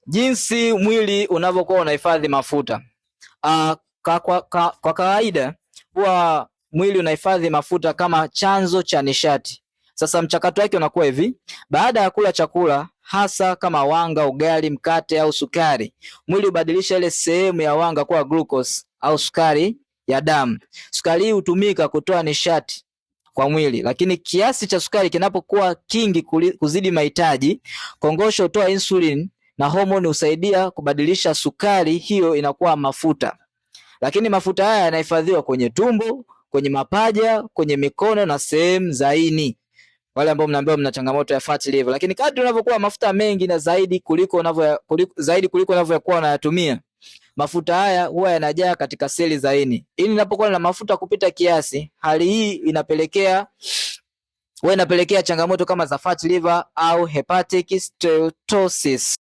Jinsi mwili unavyokuwa unahifadhi mafuta. Kwa kawaida huwa mwili unahifadhi mafuta kama chanzo cha nishati. Sasa mchakato wake unakuwa hivi: baada ya kula chakula, hasa kama wanga, ugali, mkate au sukari, mwili hubadilisha ile sehemu ya wanga kuwa glucose au sukari ya damu. Sukari hii hutumika kutoa nishati kwa mwili, lakini kiasi cha sukari kinapokuwa kingi kuzidi mahitaji, kongosho hutoa insulin na homoni husaidia kubadilisha sukari hiyo inakuwa mafuta. Lakini mafuta haya yanahifadhiwa kwenye tumbo, kwenye mapaja, kwenye mikono na sehemu za ini. Wale ambao mnaambiwa mna changamoto ya fatty liver. Lakini kadri unavyokuwa mafuta mengi na zaidi kuliko unavyokuwa unayatumia, mafuta haya huwa yanajaa katika seli za ini. Ini linapokuwa na mafuta kupita kiasi, hali hii inapelekea changamoto kama za fatty liver au hepatic steatosis.